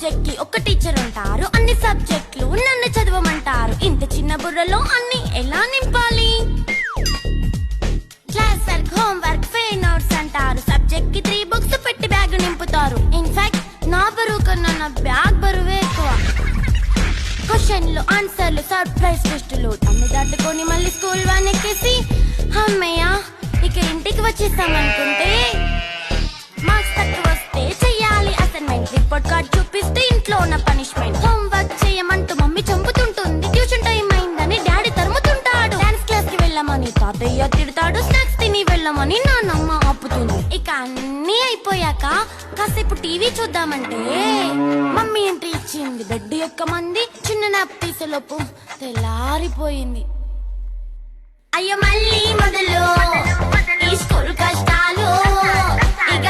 Subject కి ఒక teacher ఉంటారు, అన్ని సబ్జెక్టులు నన్ను చదవమంటారు. ఇంత చిన్న బుర్రలో అన్ని ఎలా నింపాలి? Class work, home work, fair notes అంటారు. సబ్జెక్ట్ కి 3 బుక్స్ పెట్టి బ్యాగ్ నింపుతారు. ఇన్ఫాక్ట్ నా బరువు కన్నా నా బ్యాగ్ బరువే ఎక్కువ. క్వశ్చన్లు, ఆన్సర్లు, సర్ప్రైజ్ టెస్టులు తమ్మి దాటుకొని మళ్ళీ స్కూల్ వాన్ ఎక్కేసి అమ్మయ్య ఇక ఇంటికి వచ్చేస్తామనుకుంటే మార్క్స్ తక్కువ వస్తే చెయ్యాలి అసైన్మెంట్. రిపోర్ట్ కార్డ్ చూపిస్తే ఇంట్లో ఉన్న పనిష్మెంట్. హోమ్ వర్క్ చేయమంటూ మమ్మీ చంపుతుంటుంది. ట్యూషన్ టైం అయిందని డాడీ తరుముతుంటాడు. డాన్స్ క్లాస్ కి వెళ్ళమని తాతయ్య తిడతాడు. స్నాక్స్ తిని వెళ్ళమని నాన్నమ్మ ఆపుతుంది. ఇక అన్నీ అయిపోయాక కాసేపు టీవీ చూద్దామంటే మమ్మీ ఎంట్రీ ఇచ్చింది. బెడ్ యొక్క మంది చిన్న నాప్ తీసేలోపు తెల్లారిపోయింది. అయ్యో మళ్ళీ మొదలు ఈ స్కూల్ కష్టాలు. ఇక